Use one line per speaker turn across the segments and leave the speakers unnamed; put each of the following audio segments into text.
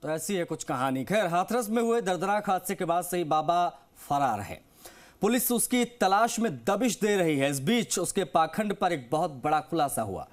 तो ऐसी है कुछ कहानी। खैर, हाथरस में हुए दर्दनाक हादसे के बाद से ही बाबा फरार है। पुलिस उसकी तलाश में दबिश दे रही है। इस बीच उसके पाखंड पर एक बहुत बड़ा खुलासा हुआ।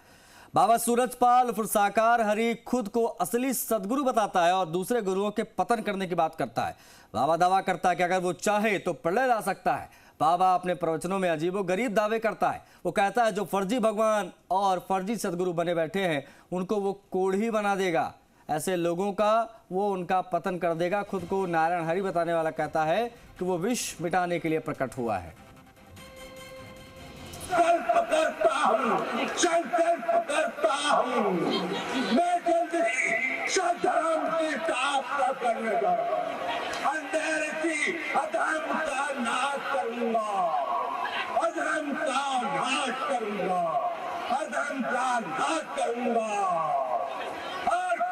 बाबा सूरजपाल उर्फ साकार हरि खुद को असली सदगुरु बताता है और दूसरे गुरुओं के पतन करने की बात करता है। बाबा दावा करता है कि अगर वो चाहे तो प्रलय ला सकता है। बाबा अपने प्रवचनों में अजीबोगरीब दावे करता है। वो कहता है जो फर्जी भगवान और फर्जी सदगुरु बने बैठे हैं उनको वो कोढ़ी बना देगा। ऐसे लोगों का वो उनका पतन कर देगा। खुद को नारायण हरि बताने वाला कहता है कि वो विष मिटाने के लिए प्रकट हुआ है।
पकड़ता हूँ, संकल्प करता हूँ, मैं जल्द ही सधर्म की स्थापना करने का, अंधेरे की अधर्म का नाश करूंगा, अधर्म का नाश करूंगा, अधर्म का नाश करूंगा। और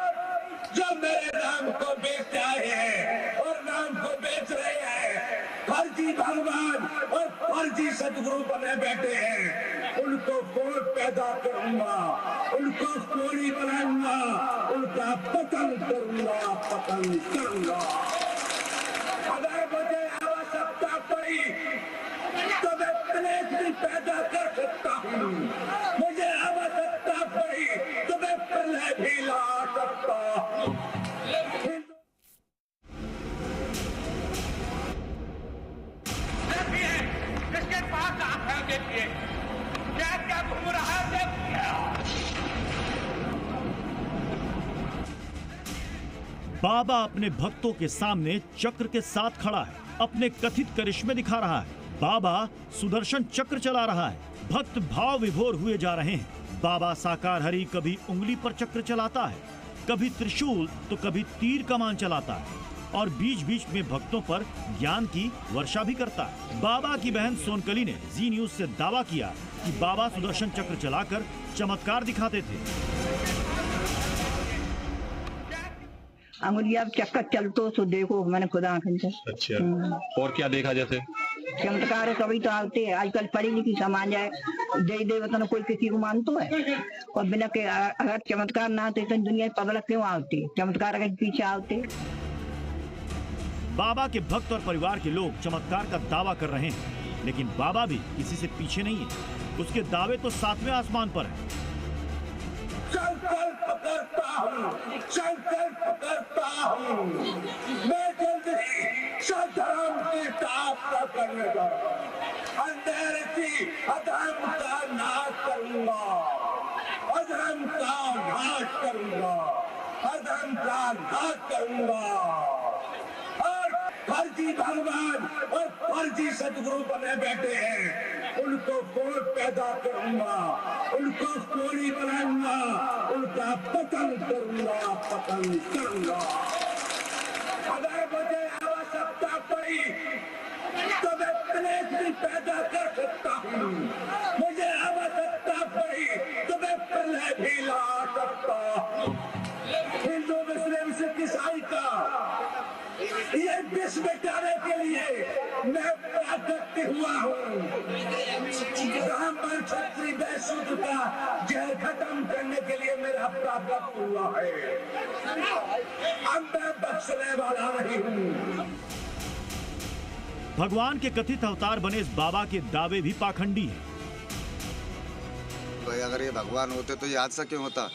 जो मेरे नाम को बेच रहे हैं और नाम को बेच रहे हैं, फर्जी भगवान और फर्जी सदगुरु बने बैठे हैं, उनको कोड़ पैदा करूंगा, उनको कोड़ी बनाऊंगा, उनका पतन करूंगा, पतन करूंगा। अगर मुझे आवश्यकता पड़ी तो मैं क्लेश भी पैदा कर सकता हूँ। मुझे आवश्यकता पड़ी तो मैं प्रलय भी ला सकता हूँ।
जिसके पास आंख है देखिए, क्या क्या घूम रहा है देखिए।
बाबा अपने भक्तों के सामने चक्र के साथ खड़ा है, अपने कथित करिश्मे दिखा रहा है। बाबा सुदर्शन चक्र चला रहा है। भक्त भाव विभोर हुए जा रहे हैं। बाबा साकार हरि कभी उंगली पर चक्र चलाता है, कभी त्रिशूल तो कभी तीर कमान चलाता है और बीच बीच में भक्तों पर ज्ञान की वर्षा भी करता है। बाबा की बहन सोनकली ने जी न्यूज से दावा किया कि बाबा सुदर्शन चक्र चलाकर चमत्कार दिखाते थे।
अंगुलिया चक्कर चलतो तो देखो मैंने खुदा आंखन से।
अच्छा, और क्या देखा? जैसे
चमत्कार कभी तो आते हैं। आजकल पढ़ी लिखी समाज है, जय देवता कोई किसी को मानतो है और बिना के अगर चमत्कार ना आते तो दुनिया पगला क्यों आते? चमत्कार अगर पीछे आते।
बाबा के भक्त और परिवार के लोग चमत्कार का दावा कर रहे हैं, लेकिन बाबा भी किसी से पीछे नहीं है। उसके दावे तो 7वें आसमान पर है।
संकल्प करता हूँ, संकल्प करता हूँ, मैं जल्द ही सधर्म की स्थापना करने का, अंधेरे की अधर्म का नाश करूंगा, अधर्म का नाश करूंगा, अधर्म का नाश करूंगा। फर्जी भगवान और फर्जी सदगुरु बने बैठे हैं, उनको कोड़ पैदा करूंगा, उनको कोड़ी बनाऊंगा, उनका पतन करूंगा, पतन करूंगा। अगर मुझे आवश्यकता पड़ी तो मैं क्लेश भी पैदा कर सकता हूँ। मुझे आवश्यकता पड़ी तो मैं प्रलय भी ला सकता हूँ। हिंदू मुस्लिम सिख ईसाई का ये विष मिटाने के लिए मैं प्राकृत हुआ हूँ। ब्राह्मण क्षत्रिय वैश्य का जहर खत्म करने के लिए मेरा प्राप्त हुआ है। अब मैं बख्शने वाला नहीं हूँ।
भगवान के कथित अवतार बने इस बाबा के दावे भी पाखंडी हैं।
भाई अगर ये भगवान होते तो ये हादसा क्यों होता?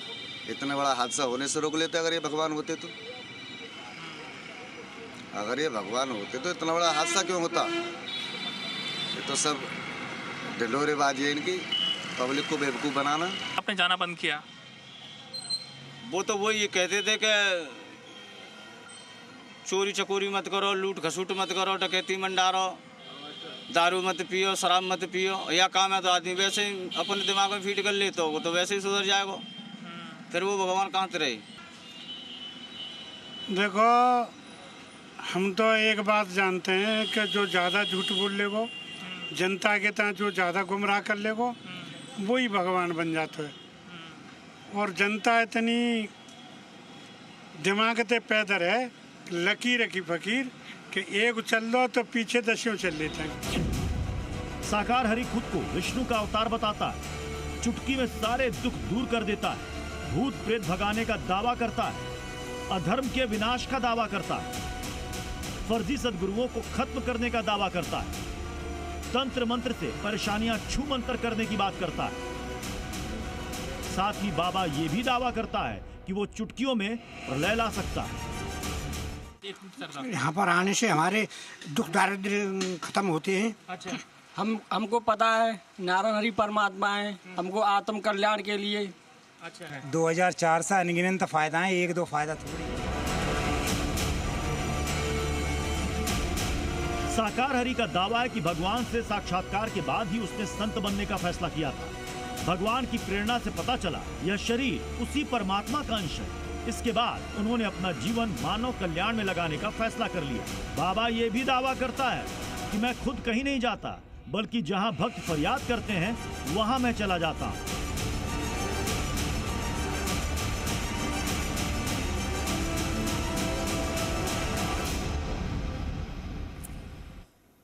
इतना बड़ा हादसा होने से रोक लेते अगर ये भगवान होते तो। अगर ये भगवान होते तो इतना बड़ा हादसा क्यों होता? ये तो सब ढिंढोरेबाजी है इनकी, पब्लिक को बेवकूफ़ बनाना।
आपने जाना बंद किया?
वो तो वही कहते थे कि चोरी चकोरी मत करो, लूट खसूट मत करो, डकैती मत डालो, दारू मत पियो, शराब मत पियो। यह काम है तो आदमी वैसे ही अपने दिमाग में फीड कर ले तो वो तो वैसे ही सुधर जाएगा। फिर वो भगवान कहाँ से रहे?
देखो, हम तो एक बात जानते हैं कि जो ज़्यादा झूठ बोल लेगो, जनता के तहत जो ज़्यादा गुमराह कर लेगो, वही भगवान बन जाता है। और जनता इतनी दिमाग ते पैदर है, लकीर की फकीर कि एक चल लो तो पीछे दसियों चल लेते हैं।
साकार हरि खुद को विष्णु का अवतार बताता है, चुटकी में सारे दुख दूर कर देता है, भूत प्रेत भगाने का दावा करता है। अधर्म के विनाश का दावा करता है, फर्जी सद्गुरुओं को खत्म करने का दावा करता है, तंत्र मंत्र से परेशानियां छू मंतर करने की बात करता है। साथ ही बाबा ये भी दावा करता है कि वो चुटकियों में प्रलय ला सकता है।
यहाँ पर आने से हमारे दुख दारिद्र्य खत्म होते हैं।
अच्छा, हमको पता है नारायण हरि परमात्मा है, हमको आत्म कल्याण के लिए।
अच्छा, 2004 से अनगिनत फायदा है, एक दो फायदा थोड़ी।
साकार हरि का दावा है कि भगवान से साक्षात्कार के बाद ही उसने संत बनने का फैसला किया था। भगवान की प्रेरणा से पता चला यह शरीर उसी परमात्मा का अंश है। इसके बाद उन्होंने अपना जीवन मानव कल्याण में लगाने का फैसला कर लिया। बाबा ये भी दावा करता है कि मैं खुद कहीं नहीं जाता, बल्कि जहां भक्त फरियाद करते हैं वहां मैं चला जाता हूं।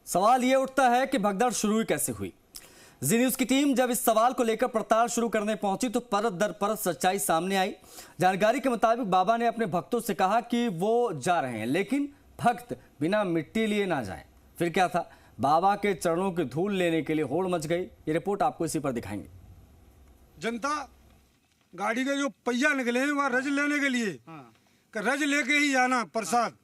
सवाल ये उठता है कि भगदड़ शुरू कैसे हुई। जी न्यूज की टीम जब इस सवाल को लेकर पड़ताल शुरू करने पहुंची तो परत दर परत सच्चाई सामने आई। जानकारी के मुताबिक बाबा ने अपने भक्तों से कहा कि वो जा रहे हैं, लेकिन भक्त बिना मिट्टी लिए ना जाएं। फिर क्या था? बाबा के चरणों की धूल लेने के लिए होड़ मच गई। ये रिपोर्ट आपको इसी पर दिखाएंगे।
जनता गाड़ी के जो पहिया निकले हैं वहाँ रज लेने के लिए, रज लेके ही जाना प्रसाद।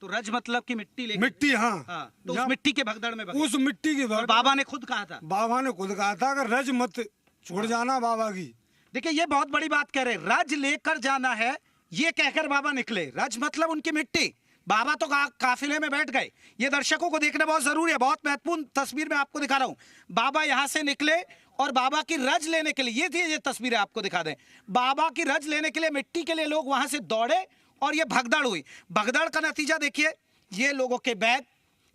तो रज मतलब कि मिट्टी लेके?
मिट्टी, हाँ।
तो उस मिट्टी के भगदड़ में
उस मिट्टी की भगदड़
बाबा ने खुद कहा था।
बाबा ने खुद कहा था कि रज मत छोड़ जाना बाबा की।
देखिए ये बहुत बड़ी बात कह रहे, रज लेकर जाना है, ये कहकर बाबा निकले। रज मतलब उनकी मिट्टी। बाबा तो काफिले में बैठ गए। ये दर्शकों को देखना बहुत जरूरी है, बहुत महत्वपूर्ण तस्वीर मैं आपको दिखा रहा हूँ। बाबा यहाँ से निकले और बाबा की रज लेने के लिए, ये तस्वीरें आपको दिखा दें। बाबा की रज लेने के लिए, मिट्टी के लिए लोग वहां से दौड़े और ये भगदड़ हुई। भगदड़ का नतीजा देखिए, ये लोगों के बैग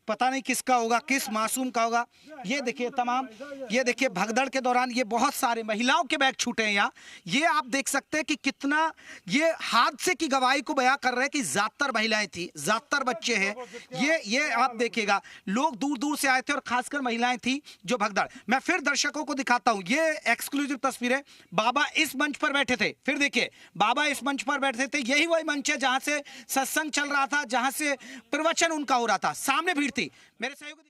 पता नहीं किसका होगा, किस मासूम का होगा। ये देखिए तमाम, ये देखिए भगदड़ के दौरान ये बहुत सारे महिलाओं के बैग छूटे हैं यहाँ। ये आप देख सकते हैं कि कितना ये हादसे की गवाही को बयां कर रहे हैं कि ज्यादातर महिलाएं थी, ज्यादातर बच्चे हैं। ये आप देखिएगा, लोग दूर दूर से आए थे और खासकर महिलाएं थी जो भगदड़। मैं फिर दर्शकों को दिखाता हूं, ये एक्सक्लूसिव तस्वीर है। बाबा इस मंच पर बैठे थे, फिर देखिए बाबा इस मंच पर बैठे थे। यही वही मंच है जहां से सत्संग चल रहा था, जहां से प्रवचन उनका हो रहा था। सामने भीड़ थी। मेरे सहयोगी